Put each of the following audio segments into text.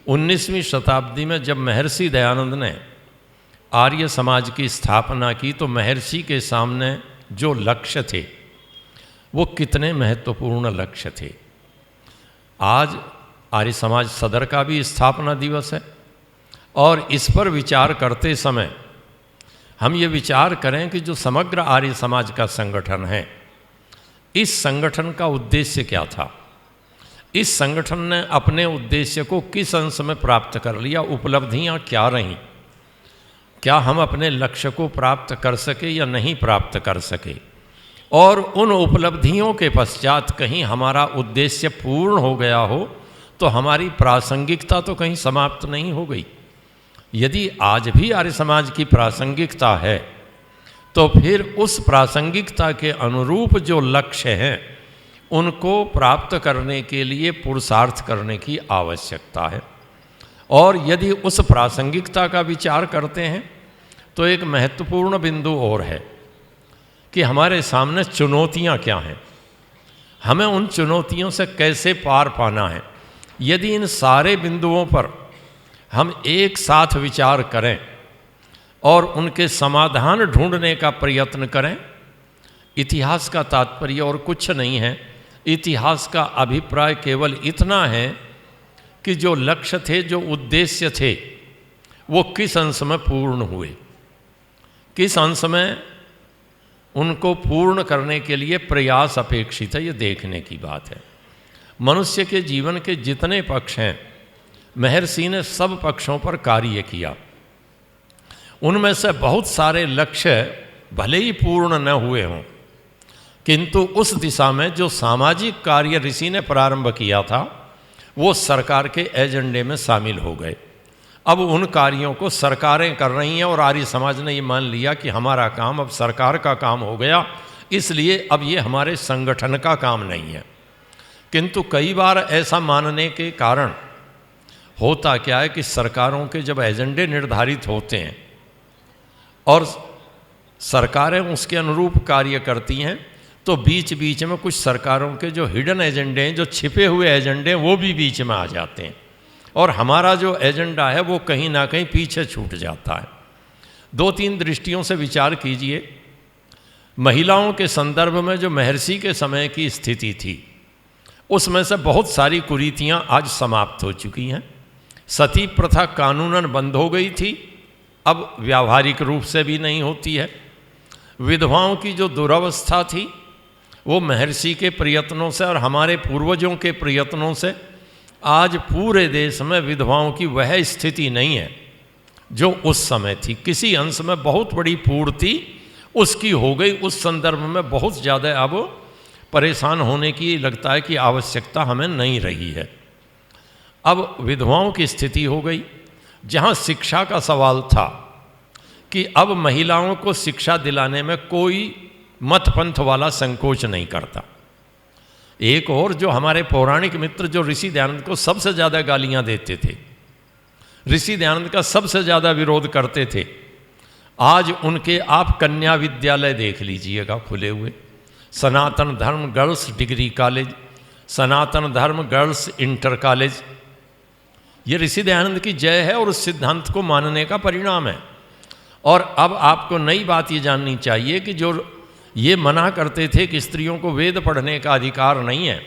19वीं शताब्दी में जब महर्षि दयानंद ने आर्य समाज की स्थापना की तो महर्षि के सामने जो लक्ष्य थे वो कितने महत्वपूर्ण लक्ष्य थे। आज आर्य समाज सदर का भी स्थापना दिवस है और इस पर विचार करते समय हम ये विचार करें कि जो समग्र आर्य समाज का संगठन है, इस संगठन का उद्देश्य क्या था, इस संगठन ने अपने उद्देश्य को किस अंश में प्राप्त कर लिया, उपलब्धियां क्या रहीं, क्या हम अपने लक्ष्य को प्राप्त कर सके या नहीं प्राप्त कर सके, और उन उपलब्धियों के पश्चात कहीं हमारा उद्देश्य पूर्ण हो गया हो तो हमारी प्रासंगिकता तो कहीं समाप्त नहीं हो गई। यदि आज भी आर्य समाज की प्रासंगिकता है तो फिर उस प्रासंगिकता के अनुरूप जो लक्ष्य हैं उनको प्राप्त करने के लिए पुरुषार्थ करने की आवश्यकता है। और यदि उस प्रासंगिकता का विचार करते हैं तो एक महत्वपूर्ण बिंदु और है कि हमारे सामने चुनौतियां क्या हैं, हमें उन चुनौतियों से कैसे पार पाना है। यदि इन सारे बिंदुओं पर हम एक साथ विचार करें और उनके समाधान ढूंढने का प्रयत्न करें, इतिहास का तात्पर्य और कुछ नहीं है। इतिहास का अभिप्राय केवल इतना है कि जो लक्ष्य थे, जो उद्देश्य थे, वो किस अंश में पूर्ण हुए, किस अंश में उनको पूर्ण करने के लिए प्रयास अपेक्षित है, ये देखने की बात है। मनुष्य के जीवन के जितने पक्ष हैं, महर्षि ने सब पक्षों पर कार्य किया। उनमें से बहुत सारे लक्ष्य भले ही पूर्ण न हुए हों, किंतु उस दिशा में जो सामाजिक कार्य ऋषि ने प्रारंभ किया था वो सरकार के एजेंडे में शामिल हो गए। अब उन कार्यों को सरकारें कर रही हैं और आर्य समाज ने ये मान लिया कि हमारा काम अब सरकार का काम हो गया, इसलिए अब ये हमारे संगठन का काम नहीं है। किंतु कई बार ऐसा मानने के कारण होता क्या है कि सरकारों के जब एजेंडे निर्धारित होते हैं और सरकारें उसके अनुरूप कार्य करती हैं तो बीच बीच में कुछ सरकारों के जो हिडन एजेंडे हैं, जो छिपे हुए एजेंडे हैं, वो भी बीच में आ जाते हैं और हमारा जो एजेंडा है वो कहीं ना कहीं पीछे छूट जाता है। 2-3 दृष्टियों से विचार कीजिए। महिलाओं के संदर्भ में जो महर्षि के समय की स्थिति थी उसमें से बहुत सारी कुरीतियां आज समाप्त हो चुकी हैं। सती प्रथा कानूनन बंद हो गई थी, अब व्यावहारिक रूप से भी नहीं होती है। विधवाओं की जो दुरावस्था थी वो महर्षि के प्रयत्नों से और हमारे पूर्वजों के प्रयत्नों से आज पूरे देश में विधवाओं की वह स्थिति नहीं है जो उस समय थी। किसी अंश में बहुत बड़ी पूर्ति उसकी हो गई। उस संदर्भ में बहुत ज़्यादा अब परेशान होने की लगता है कि आवश्यकता हमें नहीं रही है। अब विधवाओं की स्थिति हो गई। जहाँ शिक्षा का सवाल था कि अब महिलाओं को शिक्षा दिलाने में कोई मत पंथ वाला संकोच नहीं करता। एक और जो हमारे पौराणिक मित्र जो ऋषि दयानंद को सबसे ज़्यादा गालियाँ देते थे, ऋषि दयानंद का सबसे ज़्यादा विरोध करते थे, आज उनके आप कन्या विद्यालय देख लीजिएगा खुले हुए। सनातन धर्म गर्ल्स डिग्री कॉलेज, सनातन धर्म गर्ल्स इंटर कॉलेज, ये ऋषि दयानंद की जय है और उस सिद्धांत को मानने का परिणाम है। और अब आपको नई बात ये जाननी चाहिए कि जो ये मना करते थे कि स्त्रियों को वेद पढ़ने का अधिकार नहीं है,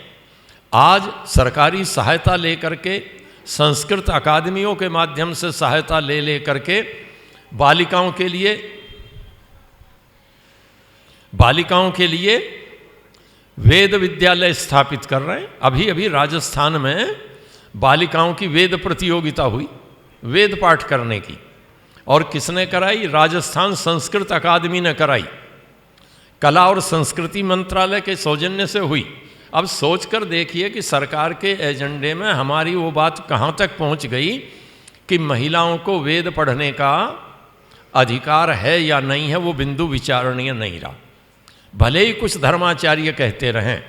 आज सरकारी सहायता लेकर के, संस्कृत अकादमियों के माध्यम से सहायता ले करके बालिकाओं के लिए वेद विद्यालय स्थापित कर रहे हैं। अभी अभी राजस्थान में बालिकाओं की वेद प्रतियोगिता हुई, वेद पाठ करने की, और किसने कराई? राजस्थान संस्कृत अकादमी ने कराई, कला और संस्कृति मंत्रालय के सौजन्य से हुई। अब सोचकर देखिए कि सरकार के एजेंडे में हमारी वो बात कहाँ तक पहुँच गई कि महिलाओं को वेद पढ़ने का अधिकार है या नहीं है, वो बिंदु विचारणीय नहीं रहा। भले ही कुछ धर्माचार्य कहते रहें,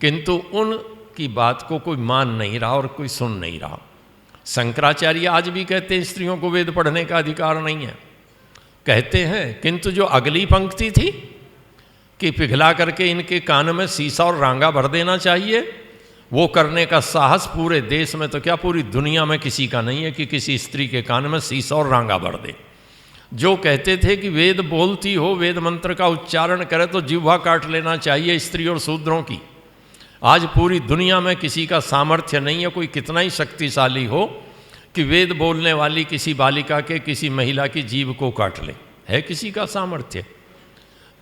किंतु उनकी बात को कोई मान नहीं रहा और कोई सुन नहीं रहा। शंकराचार्य आज भी कहते हैं स्त्रियों को वेद पढ़ने का अधिकार नहीं है, कहते हैं, किंतु जो अगली पंक्ति थी कि पिघला करके इनके कान में सीसा और रांगा भर देना चाहिए, वो करने का साहस पूरे देश में तो क्या पूरी दुनिया में किसी का नहीं है कि किसी स्त्री के कान में शीश और रांगा भर दे। जो कहते थे कि वेद बोलती हो, वेद मंत्र का उच्चारण करे तो जिह्वा काट लेना चाहिए स्त्री और शूद्रों की, आज पूरी दुनिया में किसी का सामर्थ्य नहीं है, कोई कितना ही शक्तिशाली हो, कि वेद बोलने वाली किसी बालिका के, किसी महिला की जीभ को काट ले। है किसी का सामर्थ्य?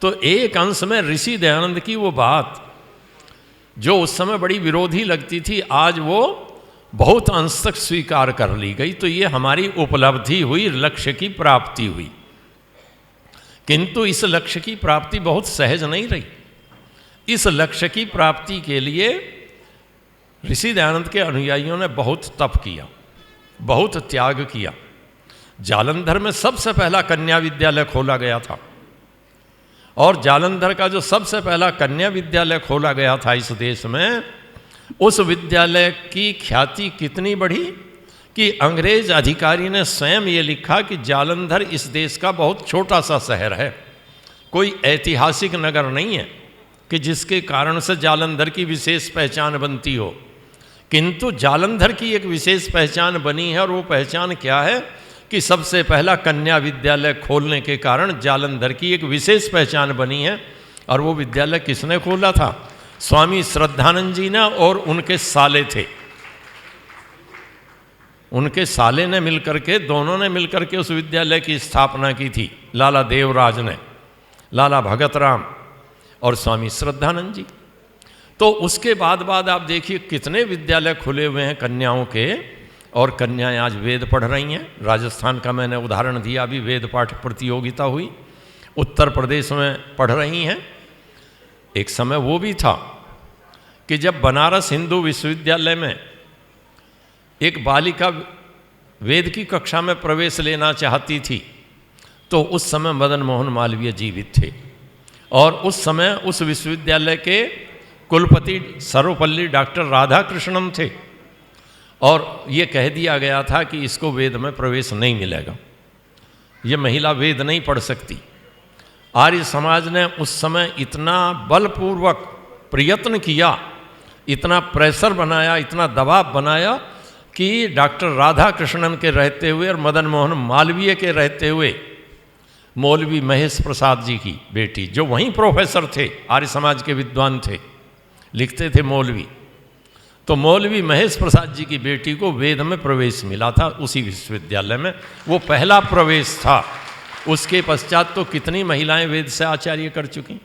तो एक अंश में ऋषि दयानंद की वो बात जो उस समय बड़ी विरोधी लगती थी, आज वो बहुत अंश तक स्वीकार कर ली गई। तो ये हमारी उपलब्धि हुई, लक्ष्य की प्राप्ति हुई। किंतु इस लक्ष्य की प्राप्ति बहुत सहज नहीं रही। इस लक्ष्य की प्राप्ति के लिए ऋषि दयानंद के अनुयायियों ने बहुत तप किया, बहुत त्याग किया। जालंधर में सबसे पहला कन्या विद्यालय खोला गया था, और जालंधर का जो सबसे पहला कन्या विद्यालय खोला गया था इस देश में, उस विद्यालय की ख्याति कितनी बढ़ी कि अंग्रेज अधिकारी ने स्वयं ये लिखा कि जालंधर इस देश का बहुत छोटा सा शहर है, कोई ऐतिहासिक नगर नहीं है कि जिसके कारण से जालंधर की विशेष पहचान बनती हो। किंतु जालंधर की एक विशेष पहचान बनी है, और वो पहचान क्या है कि सबसे पहला कन्या विद्यालय खोलने के कारण जालंधर की एक विशेष पहचान बनी है। और वो विद्यालय किसने खोला था? स्वामी श्रद्धानंद जी ने, और उनके साले थे। उनके साले ने मिलकर के, दोनों ने मिलकर के उस विद्यालय की स्थापना की थी। लाला देवराज ने, लाला भगत राम और स्वामी श्रद्धानंद जी। तो उसके बाद आप देखिए कितने विद्यालय खुले हुए हैं कन्याओं के, और कन्याएं आज वेद पढ़ रही हैं। राजस्थान का मैंने उदाहरण दिया, अभी वेद पाठ प्रतियोगिता हुई, उत्तर प्रदेश में पढ़ रही हैं। एक समय वो भी था कि जब बनारस हिंदू विश्वविद्यालय में एक बालिका वेद की कक्षा में प्रवेश लेना चाहती थी, तो उस समय मदन मोहन मालवीय जीवित थे, और उस समय उस विश्वविद्यालय के कुलपति सर्वपल्ली डॉक्टर राधाकृष्णन थे, और ये कह दिया गया था कि इसको वेद में प्रवेश नहीं मिलेगा, ये महिला वेद नहीं पढ़ सकती। आर्य समाज ने उस समय इतना बलपूर्वक प्रयत्न किया, इतना प्रेशर बनाया, इतना दबाव बनाया कि डॉक्टर राधाकृष्णन के रहते हुए और मदन मोहन मालवीय के रहते हुए मौलवी महेश प्रसाद जी की बेटी, जो वहीं प्रोफेसर थे, आर्य समाज के विद्वान थे, लिखते थे मौलवी, तो मौलवी महेश प्रसाद जी की बेटी को वेद में प्रवेश मिला था उसी विश्वविद्यालय में। वो पहला प्रवेश था। उसके पश्चात तो कितनी महिलाएं वेद से आचार्य कर चुकी,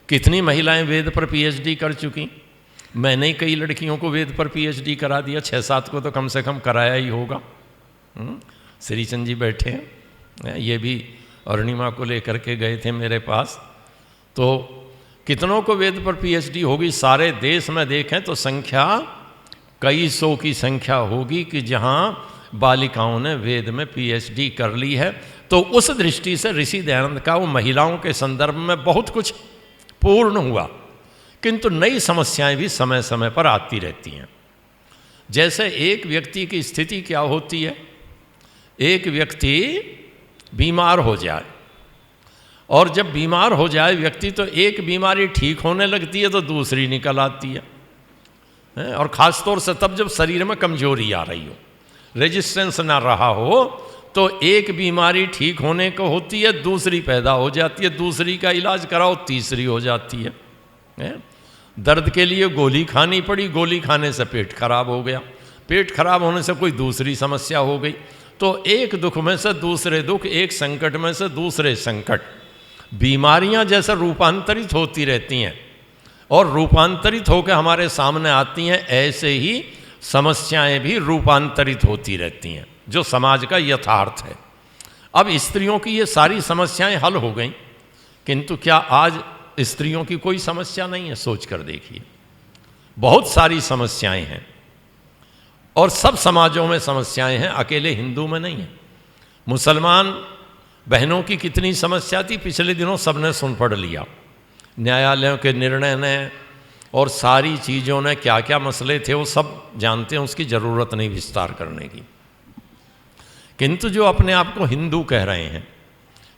कितनी महिलाएं वेद पर पीएचडी कर चुकी। मैंने ही कई लड़कियों को वेद पर पीएचडी करा दिया, 6-7 को तो कम से कम कराया ही होगा। श्रीचंद जी बैठे हैं, ये भी अरुणिमा को लेकर के गए थे मेरे पास, तो कितनों को वेद पर पीएचडी होगी। सारे देश में देखें तो संख्या कई सौ की संख्या होगी कि जहाँ बालिकाओं ने वेद में पीएचडी कर ली है। तो उस दृष्टि से ऋषि दयानंद का वो महिलाओं के संदर्भ में बहुत कुछ पूर्ण हुआ, किंतु नई समस्याएं भी समय समय पर आती रहती हैं। जैसे एक व्यक्ति की स्थिति क्या होती है, एक व्यक्ति बीमार हो जाए, और जब बीमार हो जाए व्यक्ति तो एक बीमारी ठीक होने लगती है तो दूसरी निकल आती है, और ख़ास तौर से तब जब शरीर में कमजोरी आ रही हो, रेजिस्टेंस ना रहा हो, तो एक बीमारी ठीक होने को होती है, दूसरी पैदा हो जाती है, दूसरी का इलाज कराओ, तीसरी हो जाती है। दर्द के लिए गोली खानी पड़ी, गोली खाने से पेट खराब हो गया, पेट खराब होने से कोई दूसरी समस्या हो गई। तो एक दुख में से दूसरे दुख, एक संकट में से दूसरे संकट, बीमारियां जैसे रूपांतरित होती रहती हैं और रूपांतरित होकर हमारे सामने आती हैं, ऐसे ही समस्याएं भी रूपांतरित होती रहती हैं, जो समाज का यथार्थ है। अब स्त्रियों की ये सारी समस्याएं हल हो गई, किंतु क्या आज स्त्रियों की कोई समस्या नहीं है? सोच कर देखिए, बहुत सारी समस्याएं हैं, और सब समाजों में समस्याएं हैं, अकेले हिंदू में नहीं है। मुसलमान बहनों की कितनी समस्या थी, पिछले दिनों सबने सुन पढ़ लिया, न्यायालयों के निर्णय ने और सारी चीज़ों ने क्या क्या मसले थे वो सब जानते हैं, उसकी ज़रूरत नहीं विस्तार करने की। किंतु जो अपने आप को हिंदू कह रहे हैं,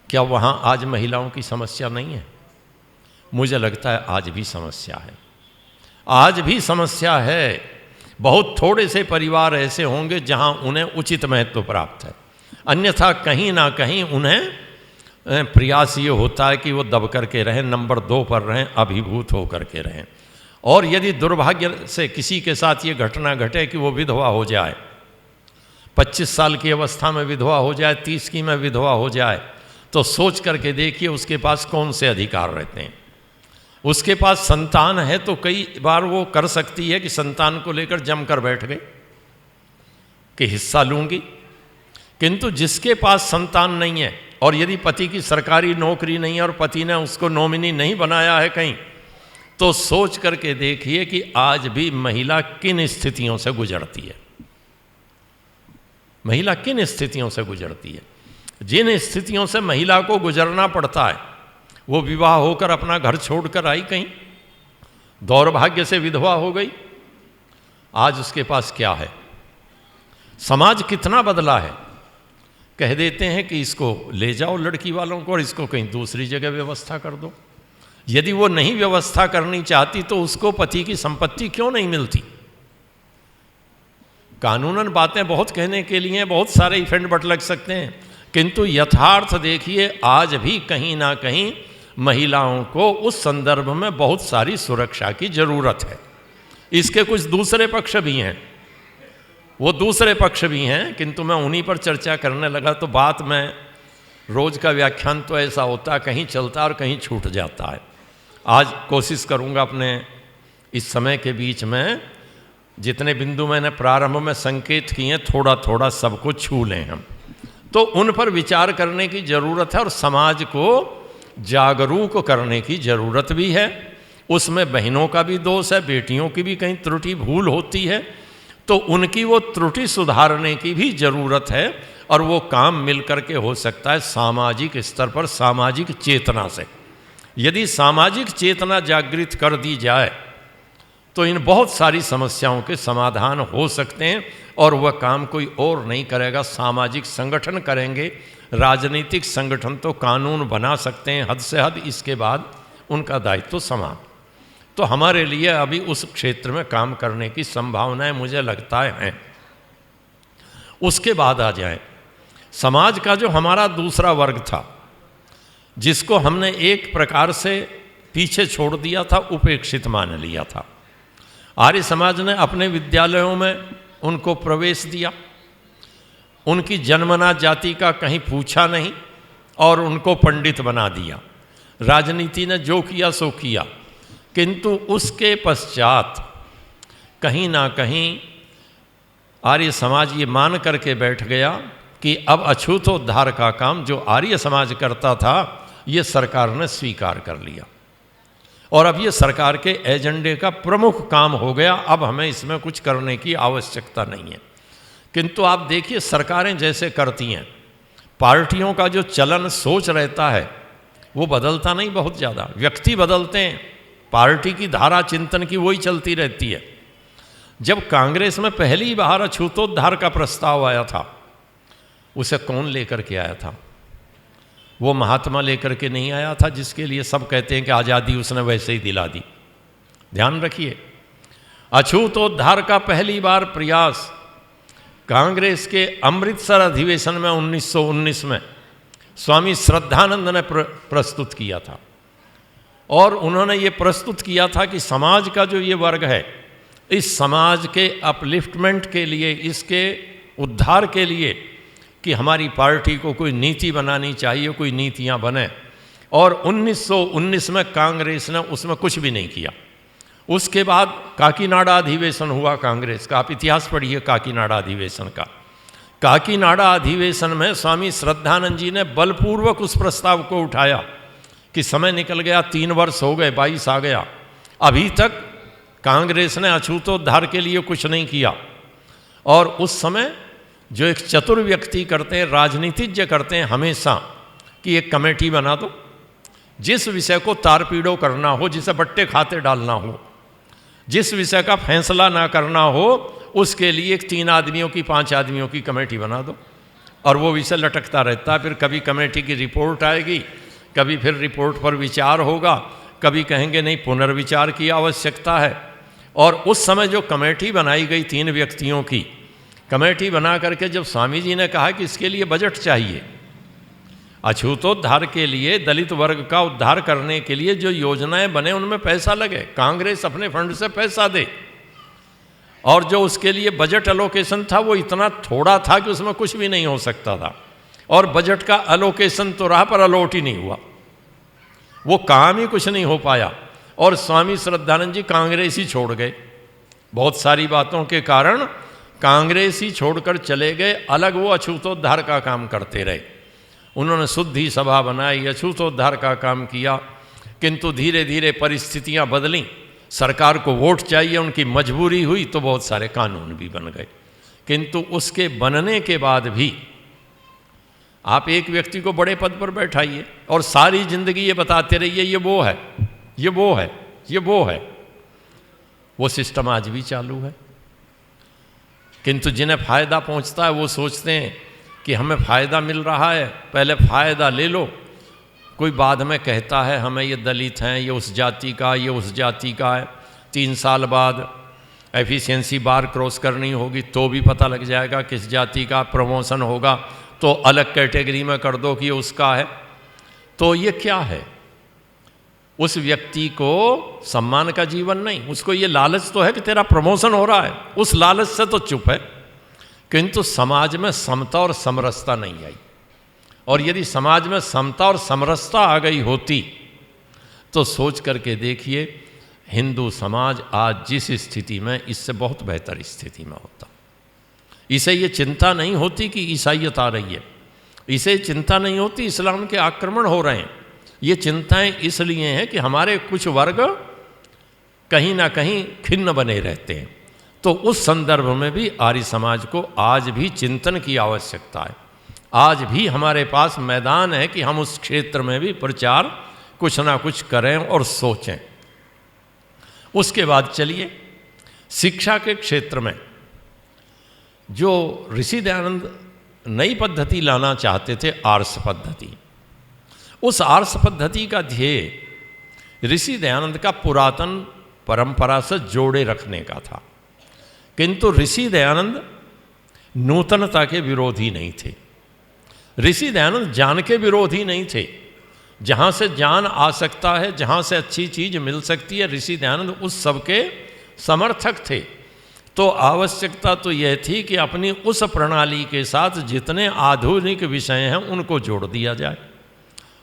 क्या वहाँ आज महिलाओं की समस्या नहीं है? मुझे लगता है आज भी समस्या है, आज भी समस्या है। बहुत थोड़े से परिवार ऐसे होंगे जहाँ उन्हें उचित महत्व प्राप्त है, अन्यथा कहीं ना कहीं उन्हें प्रयास ये होता है कि वो दब करके रहें, नंबर 2 पर रहें, अभिभूत हो करके रहें। और यदि दुर्भाग्य से किसी के साथ ये घटना घटे कि वो विधवा हो जाए, 25 साल की अवस्था में विधवा हो जाए, 30 की में विधवा हो जाए, तो सोच करके देखिए उसके पास कौन से अधिकार रहते हैं। उसके पास संतान है तो कई बार वो कर सकती है कि संतान को लेकर जमकर बैठ गए कि हिस्सा लूँगी, किंतु जिसके पास संतान नहीं है और यदि पति की सरकारी नौकरी नहीं है और पति ने उसको नॉमिनी नहीं बनाया है कहीं, तो सोच करके देखिए कि आज भी महिला किन स्थितियों से गुजरती है। महिला किन स्थितियों से गुजरती है। जिन स्थितियों से महिला को गुजरना पड़ता है, वो विवाह होकर अपना घर छोड़कर आई कहीं, दौर्भाग्य से विधवा हो गई, आज उसके पास क्या है। समाज कितना बदला है। कह देते हैं कि इसको ले जाओ लड़की वालों को और इसको कहीं दूसरी जगह व्यवस्था कर दो। यदि वो नहीं व्यवस्था करनी चाहती तो उसको पति की संपत्ति क्यों नहीं मिलती। कानूनन बातें बहुत कहने के लिए बहुत सारे इफेक्ट बट लग सकते हैं, किंतु यथार्थ देखिए आज भी कहीं ना कहीं महिलाओं को उस संदर्भ में बहुत सारी सुरक्षा की जरूरत है। इसके कुछ दूसरे पक्ष भी हैं, वो दूसरे पक्ष भी हैं, किंतु मैं उन्हीं पर चर्चा करने लगा तो बात में रोज का व्याख्यान तो ऐसा होता, कहीं चलता और कहीं छूट जाता है। आज कोशिश करूंगा अपने इस समय के बीच में जितने बिंदु मैंने प्रारंभ में संकेत किए थोड़ा थोड़ा सबको छू लें हम, तो उन पर विचार करने की ज़रूरत है और समाज को जागरूक करने की ज़रूरत भी है। उसमें बहनों का भी दोष है, बेटियों की भी कहीं त्रुटि भूल होती है, तो उनकी वो त्रुटि सुधारने की भी ज़रूरत है और वो काम मिल करके हो सकता है सामाजिक स्तर पर, सामाजिक चेतना से। यदि सामाजिक चेतना जागृत कर दी जाए तो इन बहुत सारी समस्याओं के समाधान हो सकते हैं और वह काम कोई और नहीं करेगा, सामाजिक संगठन करेंगे। राजनीतिक संगठन तो कानून बना सकते हैं हद से हद, इसके बाद उनका दायित्व समाप्त। तो हमारे लिए अभी उस क्षेत्र में काम करने की संभावनाएं मुझे लगता है। उसके बाद आ जाए समाज का जो हमारा दूसरा वर्ग था, जिसको हमने एक प्रकार से पीछे छोड़ दिया था, उपेक्षित मान लिया था। आर्य समाज ने अपने विद्यालयों में उनको प्रवेश दिया, उनकी जन्मना जाति का कहीं पूछा नहीं और उनको पंडित बना दिया। राजनीति ने जो किया सो किया, किंतु उसके पश्चात कहीं ना कहीं आर्य समाज ये मान करके बैठ गया कि अब अछूतोद्धार का काम जो आर्य समाज करता था ये सरकार ने स्वीकार कर लिया और अब ये सरकार के एजेंडे का प्रमुख काम हो गया। अब हमें इसमें कुछ करने की आवश्यकता नहीं है। किंतु आप देखिए सरकारें जैसे करती हैं, पार्टियों का जो चलन सोच रहता है वो बदलता नहीं बहुत ज़्यादा। व्यक्ति बदलते हैं, पार्टी की धारा चिंतन की वही चलती रहती है। जब कांग्रेस में पहली बार अछूतोद्धार का प्रस्ताव आया था, उसे कौन लेकर के आया था? वो महात्मा लेकर के नहीं आया था जिसके लिए सब कहते हैं कि आज़ादी उसने वैसे ही दिला दी। ध्यान रखिए, अछूतोद्धार का पहली बार प्रयास कांग्रेस के अमृतसर अधिवेशन में 1919 में स्वामी श्रद्धानंद ने प्रस्तुत किया था और उन्होंने ये प्रस्तुत किया था कि समाज का जो ये वर्ग है, इस समाज के अपलिफ्टमेंट के लिए, इसके उद्धार के लिए कि हमारी पार्टी को कोई नीति बनानी चाहिए, कोई नीतियां बने। और 1919 में कांग्रेस ने उसमें कुछ भी नहीं किया। उसके बाद काकीनाडा अधिवेशन हुआ कांग्रेस का, आप इतिहास पढ़िए काकीनाडा अधिवेशन का। काकीनाडा अधिवेशन में स्वामी श्रद्धानंद जी ने बलपूर्वक उस प्रस्ताव को उठाया कि समय निकल गया, 3 वर्ष हो गए, 22 आ गया, अभी तक कांग्रेस ने अछूतोद्धार के लिए कुछ नहीं किया। और उस समय जो एक चतुर व्यक्ति करते हैं, राजनीतिज्ञ करते हैं हमेशा कि एक कमेटी बना दो, जिस विषय को तारपीड़ो करना हो, जिसे बट्टे खाते डालना हो, जिस विषय का फैसला ना करना हो, उसके लिए 3 आदमियों की 5 आदमियों की कमेटी बना दो और वो विषय लटकता रहता है। फिर कभी कमेटी की रिपोर्ट आएगी, कभी फिर रिपोर्ट पर विचार होगा, कभी कहेंगे नहीं पुनर्विचार की आवश्यकता है, और उस समय जो कमेटी बनाई गई 3 व्यक्तियों की, कमेटी बना करके जब स्वामी जी ने कहा कि इसके लिए बजट चाहिए, अछूतोद्धार के लिए, दलित वर्ग का उद्धार करने के लिए जो योजनाएं बने उनमें पैसा लगे, कांग्रेस अपने फंड से पैसा दे, और जो उसके लिए बजट एलोकेशन था वो इतना थोड़ा था कि उसमें कुछ भी नहीं हो सकता था, और बजट का एलोकेशन तो रहा पर अलॉट ही नहीं हुआ, वो काम ही कुछ नहीं हो पाया। और स्वामी श्रद्धानंद जी कांग्रेस ही छोड़ गए, बहुत सारी बातों के कारण कांग्रेस ही छोड़कर चले गए, अलग वो अछूतोद्धार का काम करते रहे। उन्होंने शुद्धि सभा बनाई, अछूतोद्धार का काम किया, किंतु धीरे धीरे परिस्थितियां बदलीं, सरकार को वोट चाहिए, उनकी मजबूरी हुई तो बहुत सारे कानून भी बन गए। किंतु उसके बनने के बाद भी आप एक व्यक्ति को बड़े पद पर बैठाइए और सारी जिंदगी ये बताते रहिए ये वो है, ये वो है, ये वो है, वो सिस्टम आज भी चालू है। किंतु जिन्हें फ़ायदा पहुंचता है वो सोचते हैं कि हमें फ़ायदा मिल रहा है, पहले फ़ायदा ले लो। कोई बाद में कहता है हमें ये दलित हैं, ये उस जाति का, ये उस जाति का है, 3 साल बाद एफिशिएंसी बार क्रॉस करनी होगी तो भी पता लग जाएगा किस जाति का, प्रमोशन होगा तो अलग कैटेगरी में कर दो कि ये उसका है। तो ये क्या है? उस व्यक्ति को सम्मान का जीवन नहीं, उसको ये लालच तो है कि तेरा प्रमोशन हो रहा है, उस लालच से तो चुप है। किंतु समाज में समता और समरसता नहीं आई, और यदि समाज में समता और समरसता आ गई होती तो सोच करके देखिए हिंदू समाज आज जिस स्थिति में, इससे बहुत बेहतर स्थिति में होता। इसे ये चिंता नहीं होती कि ईसाईयत आ रही है, इसे चिंता नहीं होती इस्लाम के आक्रमण हो रहे हैं, ये चिंताएं इसलिए हैं कि हमारे कुछ वर्ग कहीं ना कहीं खिन्न बने रहते हैं। तो उस संदर्भ में भी आर्य समाज को आज भी चिंतन की आवश्यकता है। आज भी हमारे पास मैदान है कि हम उस क्षेत्र में भी प्रचार कुछ ना कुछ करें और सोचें। उसके बाद चलिए शिक्षा के क्षेत्र में जो ऋषि दयानंद नई पद्धति लाना चाहते थे, आर्ष पद्धति, उस आर्ष पद्धति का ध्येय ऋषि दयानंद का पुरातन परंपरा से जोड़े रखने का था। किंतु ऋषि दयानंद नूतनता के विरोधी नहीं थे, ऋषि दयानंद ज्ञान के विरोधी नहीं थे। जहाँ से ज्ञान आ सकता है, जहाँ से अच्छी चीज़ मिल सकती है, ऋषि दयानंद उस सब के समर्थक थे। तो आवश्यकता तो यह थी कि अपनी उस प्रणाली के साथ जितने आधुनिक विषय हैं उनको जोड़ दिया जाए,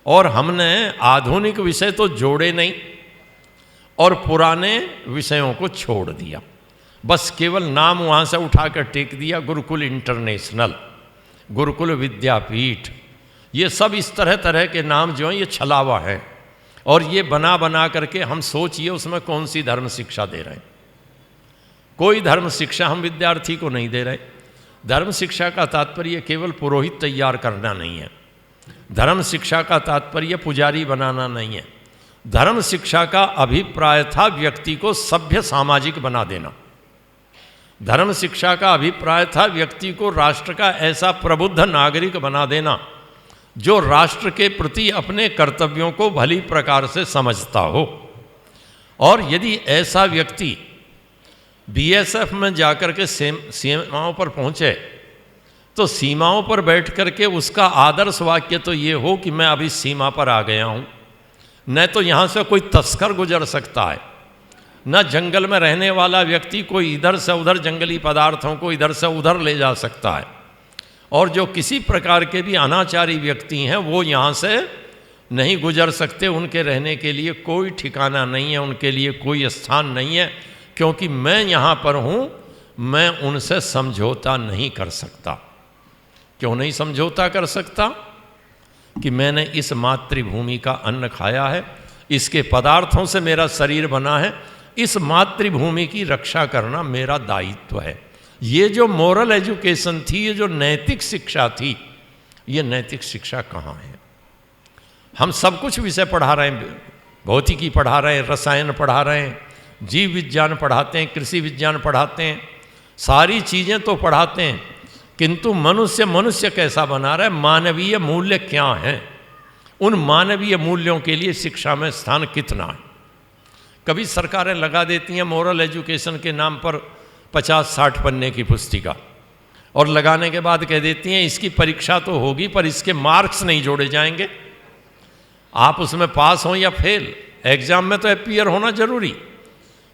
और हमने आधुनिक विषय तो जोड़े नहीं और पुराने विषयों को छोड़ दिया, बस केवल नाम वहाँ से उठाकर टेक दिया, गुरुकुल इंटरनेशनल, गुरुकुल विद्यापीठ, ये सब इस तरह तरह के नाम जो हैं ये छलावा है। और ये बना बना करके हम सोचिए उसमें कौन सी धर्म शिक्षा दे रहे हैं। कोई धर्म शिक्षा हम विद्यार्थी को नहीं दे रहे। धर्म शिक्षा का तात्पर्य केवल पुरोहित तैयार करना नहीं है, धर्म शिक्षा का तात्पर्य पुजारी बनाना नहीं है। धर्म शिक्षा का अभिप्राय था व्यक्ति को सभ्य सामाजिक बना देना। धर्म शिक्षा का अभिप्राय था व्यक्ति को राष्ट्र का ऐसा प्रबुद्ध नागरिक बना देना जो राष्ट्र के प्रति अपने कर्तव्यों को भली प्रकार से समझता हो। और यदि ऐसा व्यक्ति बीएसएफ में जाकर के सीमाओं पर पहुंचे तो सीमाओं पर बैठ कर के उसका आदर्श वाक्य तो ये हो कि मैं अभी सीमा पर आ गया हूँ, न तो यहाँ से कोई तस्कर गुजर सकता है, न जंगल में रहने वाला व्यक्ति कोई इधर से उधर जंगली पदार्थों को इधर से उधर ले जा सकता है, और जो किसी प्रकार के भी अनाचारी व्यक्ति हैं वो यहाँ से नहीं गुजर सकते। उनके रहने के लिए कोई ठिकाना नहीं है, उनके लिए कोई स्थान नहीं है, क्योंकि मैं यहाँ पर हूँ, मैं उनसे समझौता नहीं कर सकता। क्यों नहीं समझौता कर सकता? कि मैंने इस मातृभूमि का अन्न खाया है, इसके पदार्थों से मेरा शरीर बना है, इस मातृभूमि की रक्षा करना मेरा दायित्व है। ये जो मोरल एजुकेशन थी, ये जो नैतिक शिक्षा थी, ये नैतिक शिक्षा कहाँ है? हम सब कुछ विषय पढ़ा रहे हैं, भौतिकी पढ़ा रहे हैं, रसायन पढ़ा रहे हैं, जीव विज्ञान पढ़ाते हैं, कृषि विज्ञान पढ़ाते हैं, सारी चीज़ें तो पढ़ाते हैं, किंतु मनुष्य मनुष्य कैसा बना रहा है, मानवीय मूल्य क्या हैं, उन मानवीय मूल्यों के लिए शिक्षा में स्थान कितना है? कभी सरकारें लगा देती हैं मोरल एजुकेशन के नाम पर 50-60 पन्ने की पुस्तिका, और लगाने के बाद कह देती हैं इसकी परीक्षा तो होगी पर इसके मार्क्स नहीं जोड़े जाएंगे, आप उसमें पास हो या फेल। एग्जाम में तो अपीयर होना जरूरी,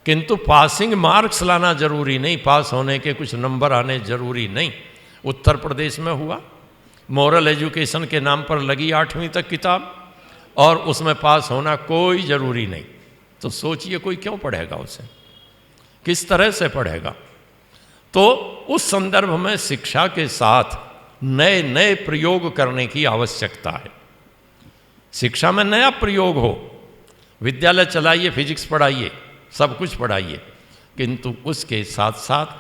किंतु पासिंग मार्क्स लाना जरूरी नहीं, पास होने के कुछ नंबर आने जरूरी नहीं। उत्तर प्रदेश में हुआ, मॉरल एजुकेशन के नाम पर लगी 8वीं तक किताब, और उसमें पास होना कोई ज़रूरी नहीं। तो सोचिए कोई क्यों पढ़ेगा उसे, किस तरह से पढ़ेगा। तो उस संदर्भ में शिक्षा के साथ नए नए प्रयोग करने की आवश्यकता है। शिक्षा में नया प्रयोग हो, विद्यालय चलाइए, फिजिक्स पढ़ाइए, सब कुछ पढ़ाइए, किंतु उसके साथ साथ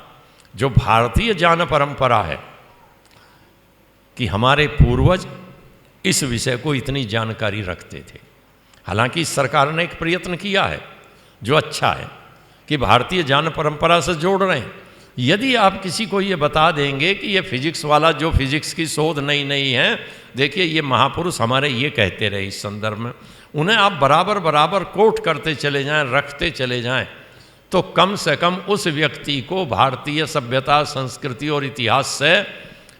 जो भारतीय ज्ञान परंपरा है कि हमारे पूर्वज इस विषय को इतनी जानकारी रखते थे। हालांकि सरकार ने एक प्रयत्न किया है जो अच्छा है कि भारतीय ज्ञान परंपरा से जोड़ रहे हैं। यदि आप किसी को ये बता देंगे कि ये फिजिक्स वाला जो फिजिक्स की शोध नई नई है, देखिए ये महापुरुष हमारे ये कहते रहे इस संदर्भ में, उन्हें आप बराबर बराबर कोट करते चले जाएं, रखते चले जाएं, तो कम से कम उस व्यक्ति को भारतीय सभ्यता, संस्कृति और इतिहास से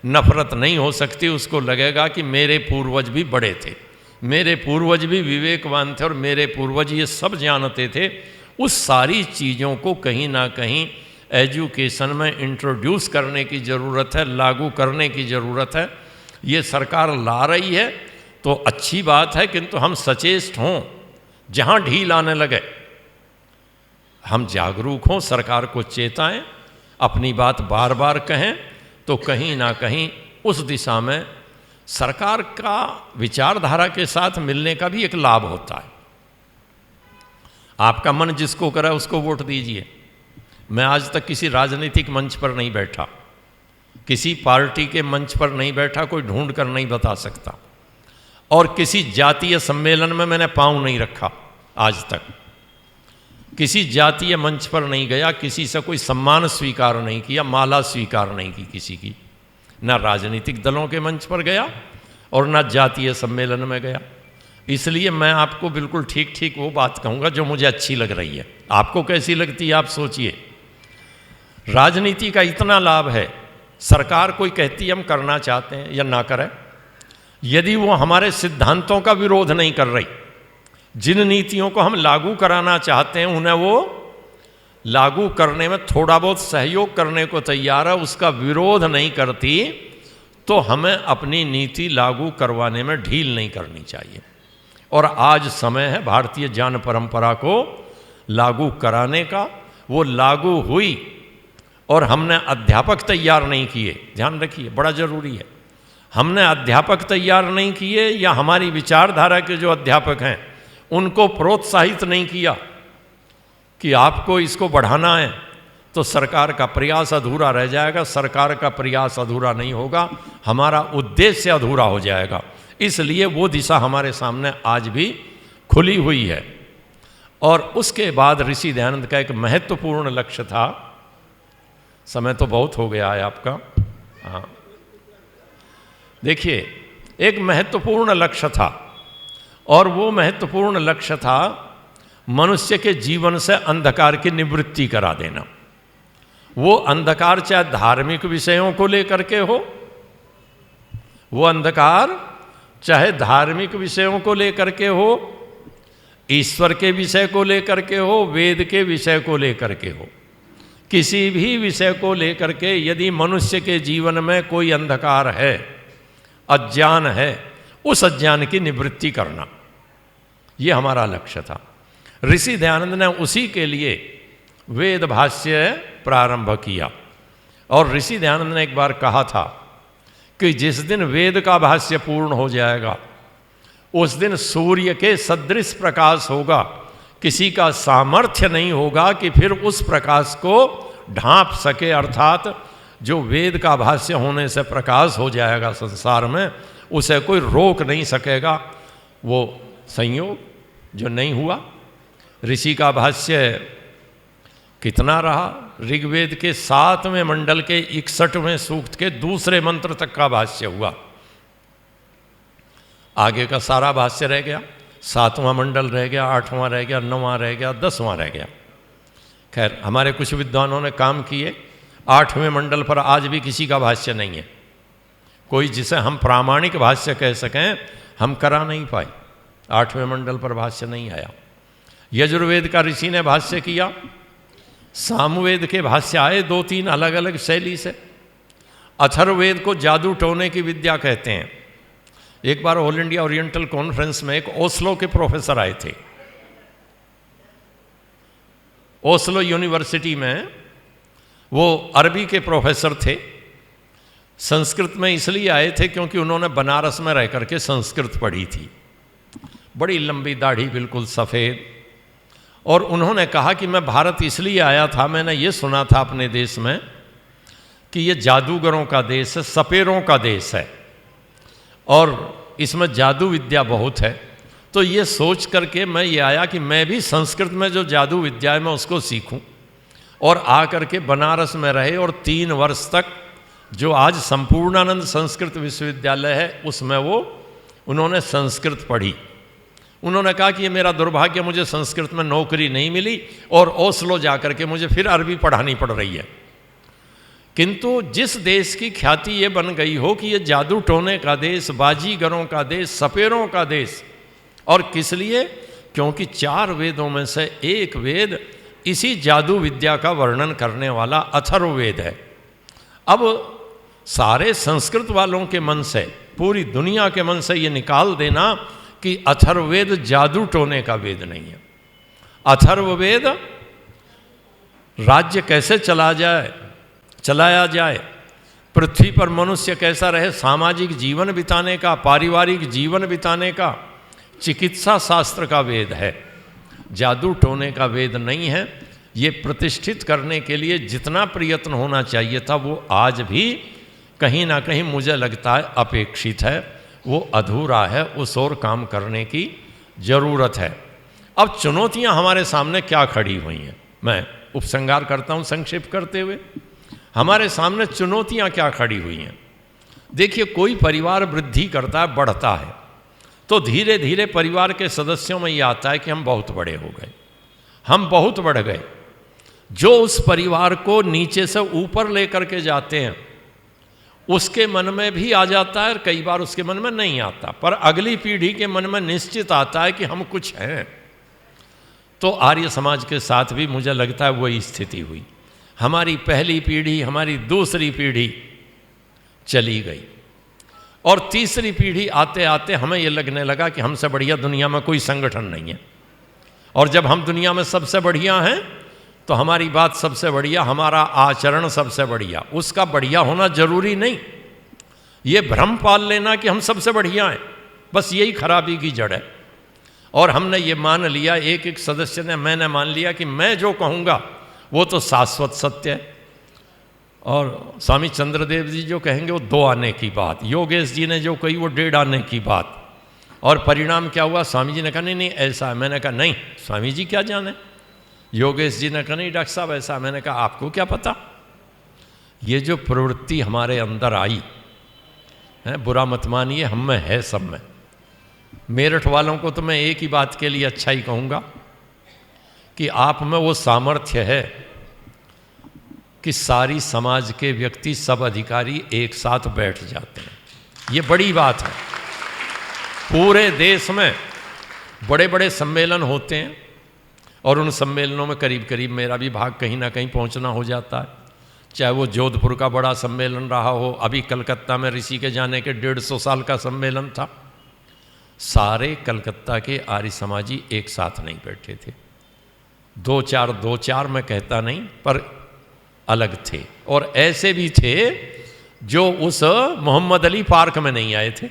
नफरत नहीं हो सकती। उसको लगेगा कि मेरे पूर्वज भी बड़े थे, मेरे पूर्वज भी विवेकवान थे और मेरे पूर्वज ये सब जानते थे। उस सारी चीज़ों को कहीं ना कहीं एजुकेशन में इंट्रोड्यूस करने की ज़रूरत है, लागू करने की ज़रूरत है। ये सरकार ला रही है तो अच्छी बात है, किंतु हम सचेष्ट हों, जहाँ ढील आने लगे हम जागरूक हों, सरकार को चेताएं, अपनी बात बार बार कहें, तो कहीं ना कहीं उस दिशा में सरकार का विचारधारा के साथ मिलने का भी एक लाभ होता है। आपका मन जिसको करे उसको वोट दीजिए। मैं आज तक किसी राजनीतिक मंच पर नहीं बैठा, किसी पार्टी के मंच पर नहीं बैठा, कोई ढूंढ कर नहीं बता सकता, और किसी जातीय सम्मेलन में मैंने पांव नहीं रखा आज तक, किसी जातीय मंच पर नहीं गया, किसी से कोई सम्मान स्वीकार नहीं किया, माला स्वीकार नहीं की किसी की, ना राजनीतिक दलों के मंच पर गया और ना जातीय सम्मेलन में गया। इसलिए मैं आपको बिल्कुल ठीक ठीक वो बात कहूँगा जो मुझे अच्छी लग रही है। आपको कैसी लगती है आप सोचिए। राजनीति का इतना लाभ है, सरकार कोई कहती है हम करना चाहते हैं या ना करें, यदि वो हमारे सिद्धांतों का विरोध नहीं कर रही, जिन नीतियों को हम लागू कराना चाहते हैं उन्हें वो लागू करने में थोड़ा बहुत सहयोग करने को तैयार है, उसका विरोध नहीं करती, तो हमें अपनी नीति लागू करवाने में ढील नहीं करनी चाहिए। और आज समय है भारतीय ज्ञान परंपरा को लागू कराने का। वो लागू हुई और हमने अध्यापक तैयार नहीं किए, ध्यान रखिए, बड़ा ज़रूरी है। हमने अध्यापक तैयार नहीं किए या हमारी विचारधारा के जो अध्यापक हैं उनको प्रोत्साहित नहीं किया कि आपको इसको बढ़ाना है, तो सरकार का प्रयास अधूरा रह जाएगा। सरकार का प्रयास अधूरा नहीं होगा, हमारा उद्देश्य अधूरा हो जाएगा। इसलिए वो दिशा हमारे सामने आज भी खुली हुई है। और उसके बाद ऋषि दयानंद का एक महत्वपूर्ण लक्ष्य था, समय तो बहुत हो गया है आपका, हाँ देखिए, एक महत्वपूर्ण लक्ष्य था, और वो महत्वपूर्ण लक्ष्य था मनुष्य के जीवन से अंधकार की निवृत्ति करा देना। वो अंधकार चाहे धार्मिक विषयों को लेकर के हो, वो अंधकार चाहे धार्मिक विषयों को लेकर के हो, ईश्वर के विषय को लेकर के हो, वेद के विषय को लेकर के हो, किसी भी विषय को लेकर के यदि मनुष्य के जीवन में कोई अंधकार है, अज्ञान है, उस अज्ञान की निवृत्ति करना, ये हमारा लक्ष्य था। ऋषि दयानंद ने उसी के लिए वेद भाष्य प्रारंभ किया। और ऋषि दयानंद ने एक बार कहा था कि जिस दिन वेद का भाष्य पूर्ण हो जाएगा उस दिन सूर्य के सदृश प्रकाश होगा, किसी का सामर्थ्य नहीं होगा कि फिर उस प्रकाश को ढांप सके, अर्थात जो वेद का भाष्य होने से प्रकाश हो जाएगा संसार में, उसे कोई रोक नहीं सकेगा। वो संयोग जो नहीं हुआ, ऋषि का भाष्य कितना रहा, ऋग्वेद के 7वें मंडल के 61वें सूक्त के दूसरे मंत्र तक का भाष्य हुआ, आगे का सारा भाष्य रह गया। 7वां मंडल रह गया, 8वां रह गया, 9वां रह गया, 10वां रह गया। खैर हमारे कुछ विद्वानों ने काम किए, 8वें मंडल पर आज भी किसी का भाष्य नहीं है। कोई जिसे हम प्रामाणिक भाष्य कह सकें हम करा नहीं पाए। 8वें मंडल पर भाष्य नहीं आया। यजुर्वेद का ऋषि ने भाष्य किया, सामवेद के भाष्य आए 2-3 अलग अलग शैली से। अथर्ववेद को जादू टोने की विद्या कहते हैं। एक बार ऑल इंडिया ओरिएंटल कॉन्फ्रेंस में एक ओस्लो के प्रोफेसर आए थे। ओस्लो यूनिवर्सिटी में वो अरबी के प्रोफेसर थे। संस्कृत में इसलिए आए थे क्योंकि उन्होंने बनारस में रह करके संस्कृत पढ़ी थी। बड़ी लंबी दाढ़ी, बिल्कुल सफ़ेद। और उन्होंने कहा कि मैं भारत इसलिए आया था, मैंने ये सुना था अपने देश में कि ये जादूगरों का देश है, सपेरों का देश है और इसमें जादू विद्या बहुत है। तो ये सोच करके मैं ये आया कि मैं भी संस्कृत में जो जादू विद्या है मैं उसको सीखूं और आ करके बनारस में रहे। और 3 वर्ष तक जो आज संपूर्णानंद संस्कृत विश्वविद्यालय है उसमें उन्होंने संस्कृत पढ़ी। उन्होंने कहा कि ये मेरा दुर्भाग्य, मुझे संस्कृत में नौकरी नहीं मिली और ओस्लो जा करके मुझे फिर अरबी पढ़ानी पड़ रही है। किंतु जिस देश की ख्याति ये बन गई हो कि ये जादू टोने का देश, बाजीगरों का देश, सपेरों का देश, और किस लिए? क्योंकि 4 वेदों में से एक वेद इसी जादू विद्या का वर्णन करने वाला अथर्ववेद है। अब सारे संस्कृत वालों के मन से, पूरी दुनिया के मन से ये निकाल देना कि अथर्ववेद जादू टोने का वेद नहीं है। अथर्ववेद राज्य कैसे चलाया जाए, पृथ्वी पर मनुष्य कैसा रहे, सामाजिक जीवन बिताने का, पारिवारिक जीवन बिताने का, चिकित्सा शास्त्र का वेद है। जादू टोने का वेद नहीं है। ये प्रतिष्ठित करने के लिए जितना प्रयत्न होना चाहिए था वो आज भी कहीं ना कहीं मुझे लगता है अपेक्षित है, वो अधूरा है। उस ओर काम करने की ज़रूरत है। अब चुनौतियां हमारे सामने क्या खड़ी हुई हैं, मैं उपसंहार करता हूं संक्षेप करते हुए। हमारे सामने चुनौतियां क्या खड़ी हुई हैं। देखिए, कोई परिवार वृद्धि करता है, बढ़ता है, तो धीरे धीरे परिवार के सदस्यों में ये आता है कि हम बहुत बड़े हो गए, हम बहुत बढ़ गए। जो उस परिवार को नीचे से ऊपर लेकर के जाते हैं उसके मन में भी आ जाता है, और कई बार उसके मन में नहीं आता, पर अगली पीढ़ी के मन में निश्चित आता है कि हम कुछ हैं। तो आर्य समाज के साथ भी मुझे लगता है वही स्थिति हुई। हमारी पहली पीढ़ी, हमारी दूसरी पीढ़ी चली गई और तीसरी पीढ़ी आते आते हमें ये लगने लगा कि हमसे बढ़िया दुनिया में कोई संगठन नहीं है। और जब हम दुनिया में सबसे बढ़िया हैं तो हमारी बात सबसे बढ़िया, हमारा आचरण सबसे बढ़िया। उसका बढ़िया होना जरूरी नहीं, ये भ्रम पाल लेना कि हम सबसे बढ़िया हैं, बस यही खराबी की जड़ है। और हमने ये मान लिया, एक एक सदस्य ने, मैंने मान लिया कि मैं जो कहूँगा वो तो शाश्वत सत्य है। और स्वामी चंद्रदेव जी जो कहेंगे वो 2 आने की बात, योगेश जी ने जो कही वो 1.5 आने की बात। और परिणाम क्या हुआ? स्वामी जी ने कहा नहीं ऐसा है। मैंने कहा नहीं, स्वामी जी क्या जाने। योगेश जी ने कहा नहीं डॉक्टर साहब ऐसा। मैंने कहा आपको क्या पता। ये जो प्रवृत्ति हमारे अंदर आई है, बुरा मत मानिए, हम में है, सब में। मेरठ वालों को तो मैं एक ही बात के लिए अच्छा ही कहूँगा कि आप में वो सामर्थ्य है कि सारी समाज के व्यक्ति, सब अधिकारी एक साथ बैठ जाते हैं। ये बड़ी बात है। पूरे देश में बड़े बड़े सम्मेलन होते हैं और उन सम्मेलनों में करीब करीब मेरा भी भाग कहीं ना कहीं पहुंचना हो जाता है। चाहे वो जोधपुर का बड़ा सम्मेलन रहा हो, अभी कलकत्ता में ऋषि के जाने के 150 साल का सम्मेलन था। सारे कलकत्ता के आर्य समाजी एक साथ नहीं बैठे थे। 2-4 मैं कहता नहीं, पर अलग थे। और ऐसे भी थे जो उस मोहम्मद अली पार्क में नहीं आए थे।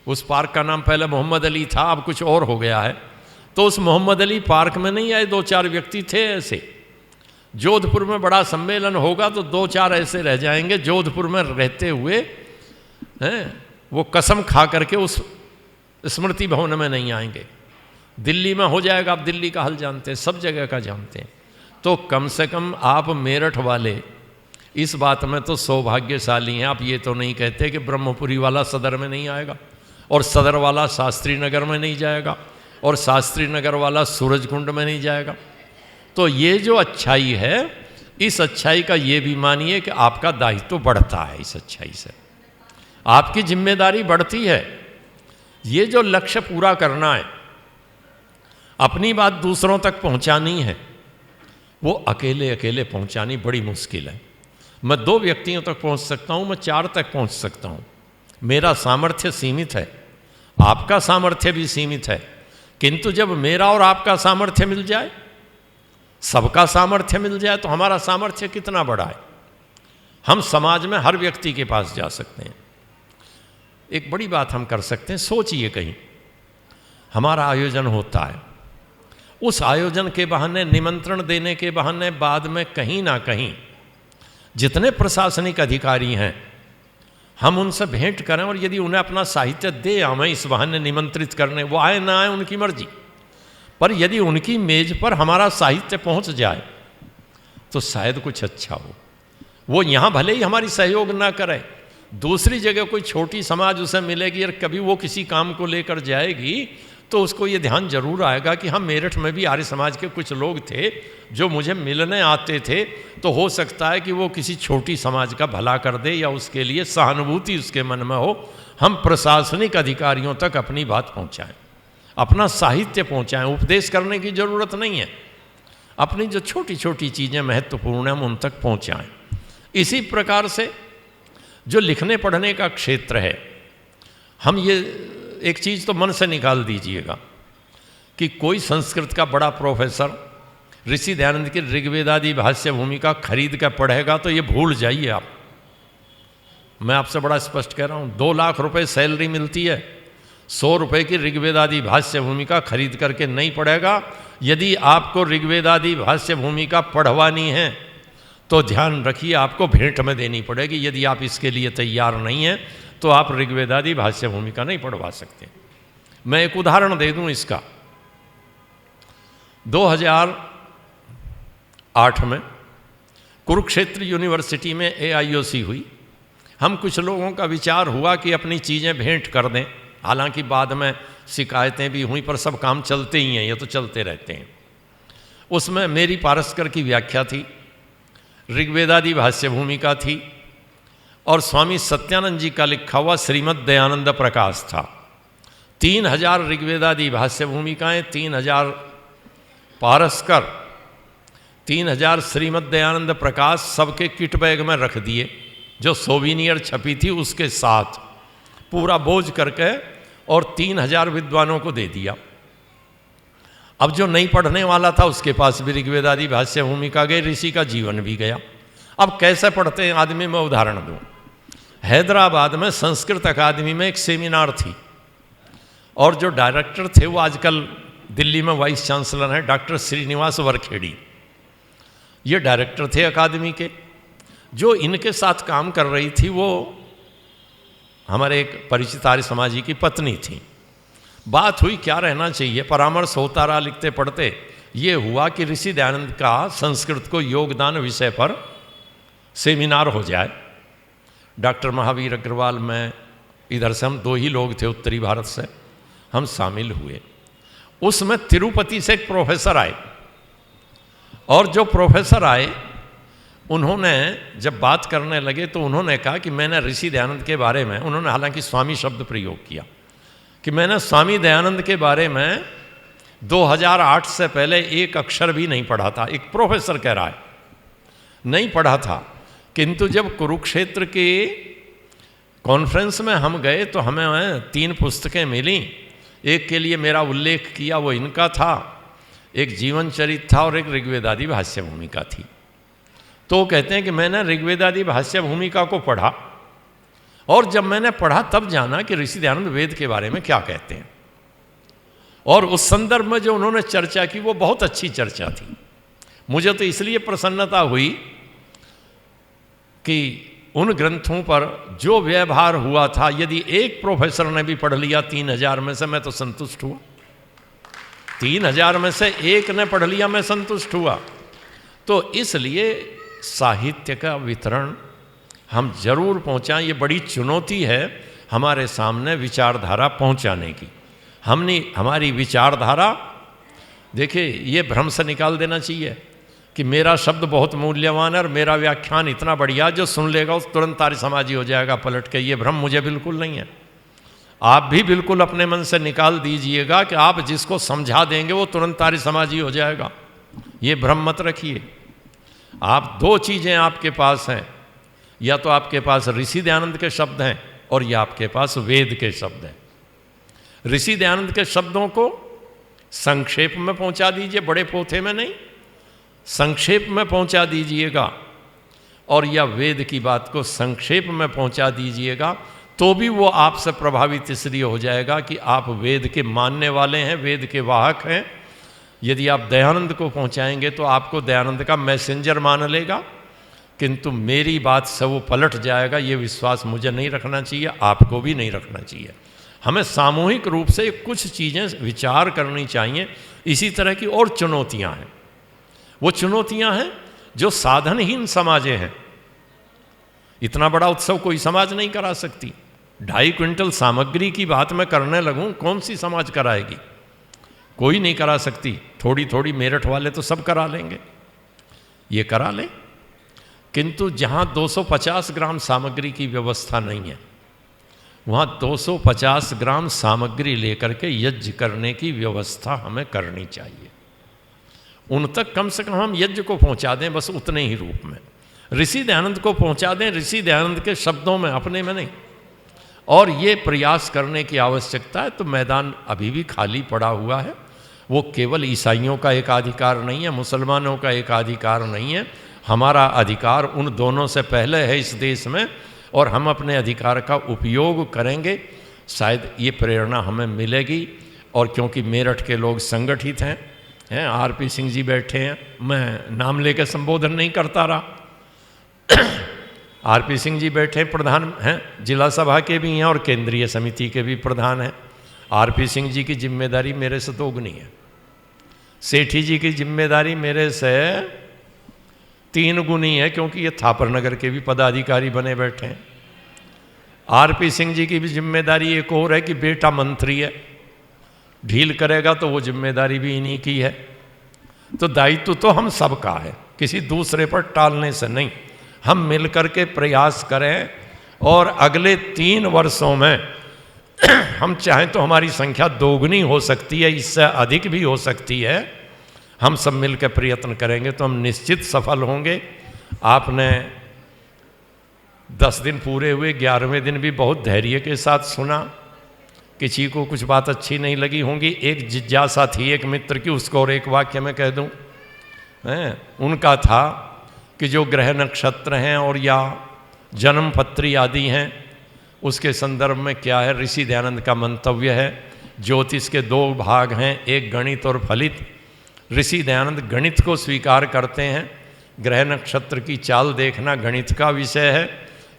उस पार्क का नाम पहले मोहम्मद अली था, अब कुछ और हो गया है। तो उस मोहम्मद अली पार्क में नहीं आए 2-4 व्यक्ति थे ऐसे। जोधपुर में बड़ा सम्मेलन होगा तो 2-4 ऐसे रह जाएंगे, जोधपुर में रहते हुए हैं, वो कसम खा करके उस स्मृति भवन में नहीं आएंगे। दिल्ली में हो जाएगा, आप दिल्ली का हाल जानते हैं, सब जगह का जानते हैं। तो कम से कम आप मेरठ वाले इस बात में तो सौभाग्यशाली हैं। आप ये तो नहीं कहते कि ब्रह्मपुरी वाला सदर में नहीं आएगा और सदर वाला शास्त्री नगर में नहीं जाएगा, और शास्त्री नगर वाला सूरजकुंड में नहीं जाएगा। तो ये जो अच्छाई है, इस अच्छाई का ये भी मानिए कि आपका दायित्व बढ़ता है, इस अच्छाई से आपकी जिम्मेदारी बढ़ती है। ये जो लक्ष्य पूरा करना है, अपनी बात दूसरों तक पहुंचानी है, वो अकेले अकेले पहुंचानी बड़ी मुश्किल है। मैं 2 व्यक्तियों तक पहुंच सकता हूं, मैं 4 तक पहुंच सकता हूं। मेरा सामर्थ्य सीमित है, आपका सामर्थ्य भी सीमित है, किंतु जब मेरा और आपका सामर्थ्य मिल जाए, सबका सामर्थ्य मिल जाए, तो हमारा सामर्थ्य कितना बड़ा है। हम समाज में हर व्यक्ति के पास जा सकते हैं। एक बड़ी बात हम कर सकते हैं, सोचिए कहीं हमारा आयोजन होता है, उस आयोजन के बहाने, निमंत्रण देने के बहाने बाद में कहीं ना कहीं जितने प्रशासनिक अधिकारी हैं, हम उनसे भेंट करें और यदि उन्हें अपना साहित्य दे आवें इस बहाने निमंत्रित करने, वो आए ना आए उनकी मर्जी, पर यदि उनकी मेज पर हमारा साहित्य पहुंच जाए तो शायद कुछ अच्छा हो। वो यहाँ भले ही हमारी सहयोग ना करे, दूसरी जगह कोई छोटी समाज उसे मिलेगी और कभी वो किसी काम को लेकर जाएगी, तो उसको ये ध्यान जरूर आएगा कि हम मेरठ में भी आर्य समाज के कुछ लोग थे जो मुझे मिलने आते थे, तो हो सकता है कि वो किसी छोटी समाज का भला कर दे या उसके लिए सहानुभूति उसके मन में हो। हम प्रशासनिक अधिकारियों तक अपनी बात पहुंचाएं, अपना साहित्य पहुंचाएं। उपदेश करने की जरूरत नहीं है, अपनी जो छोटी छोटी चीज़ें महत्वपूर्ण हैं हम उन तक पहुंचाएं। इसी प्रकार से जो लिखने पढ़ने का क्षेत्र है, हम ये एक चीज़ तो मन से निकाल दीजिएगा कि कोई संस्कृत का बड़ा प्रोफेसर ऋषि दयानंद की ऋग्वेदादि भाष्य भूमिका खरीद कर पढ़ेगा तो ये भूल जाइए आप। मैं आपसे बड़ा स्पष्ट कह रहा हूँ, 2 लाख रुपए सैलरी मिलती है, 100 रुपये की ऋग्वेदादि भाष्य भूमिका खरीद करके नहीं पढ़ेगा। यदि आपको ऋग्वेदादि भाष्य भूमिका पढ़वानी है तो ध्यान रखिए आपको भेंट में देनी पड़ेगी। यदि आप इसके लिए तैयार नहीं हैं तो आप ऋग्वेदादि भाष्य भूमिका नहीं पढ़वा सकते। मैं एक उदाहरण दे दूं इसका। 2008 में कुरुक्षेत्र यूनिवर्सिटी में AIOC हुई। हम कुछ लोगों का विचार हुआ कि अपनी चीज़ें भेंट कर दें, हालांकि बाद में शिकायतें भी हुई, पर सब काम चलते ही हैं, ये तो चलते रहते हैं। उसमें मेरी पारस्कर की व्याख्या थी, ऋग्वेदादि भाष्य भूमिका थी, और स्वामी सत्यानंद जी का लिखा हुआ श्रीमद् दयानंद प्रकाश था। 3000 ऋग्वेदादि भाष्य भूमिकाएँ, 3000 पारस्कर, 3000 श्रीमद् दयानंद प्रकाश सबके किट बैग में रख दिए, जो सोविनियर छपी थी उसके साथ पूरा बोझ करके, और 3000 विद्वानों को दे दिया। अब जो नहीं पढ़ने वाला था उसके पास भी ऋग्वेदादि भाष्य भूमिका गई, ऋषि का जीवन भी गया। अब कैसे पढ़ते हैं आदमी, मैं उदाहरण दूं। हैदराबाद में संस्कृत अकादमी में एक सेमिनार थी, और जो डायरेक्टर थे वो आजकल दिल्ली में वाइस चांसलर हैं, डॉक्टर श्रीनिवास वरखेड़ी। ये डायरेक्टर थे अकादमी के। जो इनके साथ काम कर रही थी वो हमारे एक परिचित आर्य समाजी की पत्नी थी। बात हुई क्या रहना चाहिए, परामर्श होता रहा, लिखते पढ़ते ये हुआ कि ऋषि दयानंद का संस्कृत को योगदान विषय पर सेमिनार हो जाए। डॉक्टर महावीर अग्रवाल, मैं, इधर से हम 2 ही लोग थे उत्तरी भारत से, हम शामिल हुए। उसमें तिरुपति से एक प्रोफेसर आए, और जो प्रोफेसर आए उन्होंने जब बात करने लगे तो उन्होंने कहा कि मैंने ऋषि दयानंद के बारे में, उन्होंने हालांकि स्वामी शब्द प्रयोग किया, कि मैंने स्वामी दयानंद के बारे में 2008 से पहले एक अक्षर भी नहीं पढ़ा था। एक प्रोफेसर कह रहा है नहीं पढ़ा था, किंतु जब कुरुक्षेत्र के कॉन्फ्रेंस में हम गए तो हमें 3 पुस्तकें मिली। एक के लिए मेरा उल्लेख किया, वो इनका था, एक जीवन चरित था, और एक ऋग्वेदादि भाष्य भूमिका थी। तो कहते हैं कि मैंने ऋग्वेदादि भाष्य भूमिका को पढ़ा, और जब मैंने पढ़ा तब जाना कि ऋषि दयानंद वेद के बारे में क्या कहते हैं, और उस संदर्भ में जो उन्होंने चर्चा की वो बहुत अच्छी चर्चा थी। मुझे तो इसलिए प्रसन्नता हुई कि उन ग्रंथों पर जो व्यवहार हुआ था, यदि एक प्रोफेसर ने भी पढ़ लिया 3000 में से, मैं तो संतुष्ट हुआ। 3000 में से एक ने पढ़ लिया, मैं संतुष्ट हुआ। तो इसलिए साहित्य का वितरण हम जरूर पहुंचाएं। ये बड़ी चुनौती है, हमारे सामने विचारधारा पहुंचाने की। हमारी विचारधारा, देखिए ये भ्रम से निकाल देना चाहिए कि मेरा शब्द बहुत मूल्यवान है और मेरा व्याख्यान इतना बढ़िया, जो सुन लेगा उस तुरंत आर्य समाजी हो जाएगा पलट के। ये भ्रम मुझे बिल्कुल नहीं है। आप भी बिल्कुल अपने मन से निकाल दीजिएगा कि आप जिसको समझा देंगे वो तुरंत आर्य समाजी हो जाएगा। ये भ्रम मत रखिए। आप दो चीज़ें आपके पास हैं, या तो आपके पास ऋषि दयानंद के शब्द हैं और या आपके पास वेद के शब्द हैं। ऋषि दयानंद के शब्दों को संक्षेप में पहुंचा दीजिए, बड़े पोथे में नहीं, संक्षेप में पहुंचा दीजिएगा, और या वेद की बात को संक्षेप में पहुंचा दीजिएगा, तो भी वो आपसे प्रभावित इसलिए हो जाएगा कि आप वेद के मानने वाले हैं, वेद के वाहक हैं। यदि आप दयानंद को पहुंचाएंगे तो आपको दयानंद का मैसेंजर मान लेगा, किंतु मेरी बात से वो पलट जाएगा। ये विश्वास मुझे नहीं रखना चाहिए, आपको भी नहीं रखना चाहिए। हमें सामूहिक रूप से कुछ चीज़ें विचार करनी चाहिए। इसी तरह की और चुनौतियां हैं। वो चुनौतियां हैं जो साधनहीन समाजें हैं। इतना बड़ा उत्सव कोई समाज नहीं करा सकती। 2.5 क्विंटल सामग्री की बात मैं करने लगूं, कौन सी समाज कराएगी? कोई नहीं करा सकती। थोड़ी थोड़ी मेरठ वाले तो सब करा लेंगे, ये करा लें, किंतु जहाँ 250 ग्राम सामग्री की व्यवस्था नहीं है, वहाँ 250 ग्राम सामग्री लेकर के यज्ञ करने की व्यवस्था हमें करनी चाहिए। उन तक कम से कम हम यज्ञ को पहुँचा दें, बस उतने ही रूप में। ऋषि दयानंद को पहुँचा दें ऋषि दयानंद के शब्दों में, अपने में नहीं। और ये प्रयास करने की आवश्यकता है। तो मैदान अभी भी खाली पड़ा हुआ है। वो केवल ईसाइयों का एकाधिकार नहीं है, मुसलमानों का एकाधिकार नहीं है। हमारा अधिकार उन दोनों से पहले है इस देश में, और हम अपने अधिकार का उपयोग करेंगे। शायद ये प्रेरणा हमें मिलेगी। और क्योंकि मेरठ के लोग संगठित हैं, आरपी सिंह जी बैठे हैं, मैं नाम लेकर संबोधन नहीं करता रहा। आरपी सिंह जी बैठे प्रधान हैं, जिला सभा के भी हैं और केंद्रीय समिति के भी प्रधान हैं। आरपी सिंह जी की जिम्मेदारी मेरे से दोगुनी है। सेठी जी की जिम्मेदारी मेरे से 3 गुनी है, क्योंकि ये थापर नगर के भी पदाधिकारी बने बैठे हैं। आरपी सिंह जी की भी जिम्मेदारी एक और है कि बेटा मंत्री है, ढील करेगा तो वो जिम्मेदारी भी इन्हीं की है। तो दायित्व तो हम सबका है, किसी दूसरे पर टालने से नहीं। हम मिलकर के प्रयास करें, और अगले 3 वर्षों में हम चाहें तो हमारी संख्या दोगुनी हो सकती है, इससे अधिक भी हो सकती है। हम सब मिलकर प्रयत्न करेंगे तो हम निश्चित सफल होंगे। आपने 10 दिन पूरे हुए, 11वें दिन भी बहुत धैर्य के साथ सुना। किसी को कुछ बात अच्छी नहीं लगी होंगी। एक जिज्ञासा थी एक मित्र की, उसको और एक वाक्य में कह दूं। उनका था कि जो ग्रह नक्षत्र हैं और या जन्मपत्री आदि हैं, उसके संदर्भ में क्या है ऋषि दयानंद का मंतव्य है। ज्योतिष के 2 भाग हैं, एक गणित और फलित। ऋषि दयानंद गणित को स्वीकार करते हैं। ग्रह नक्षत्र की चाल देखना गणित का विषय है,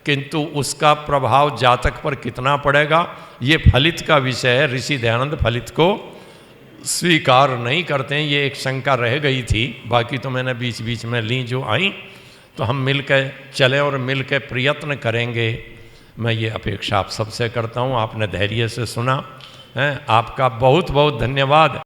किंतु उसका प्रभाव जातक पर कितना पड़ेगा ये फलित का विषय है। ऋषि दयानंद फलित को स्वीकार नहीं करते हैं। ये एक शंका रह गई थी, बाकी तो मैंने बीच बीच में ली जो आई। तो हम मिलकर चलें और मिलकर प्रयत्न करेंगे। मैं ये अपेक्षा आप सबसे करता हूँ। आपने धैर्य से सुना है, आपका बहुत बहुत धन्यवाद।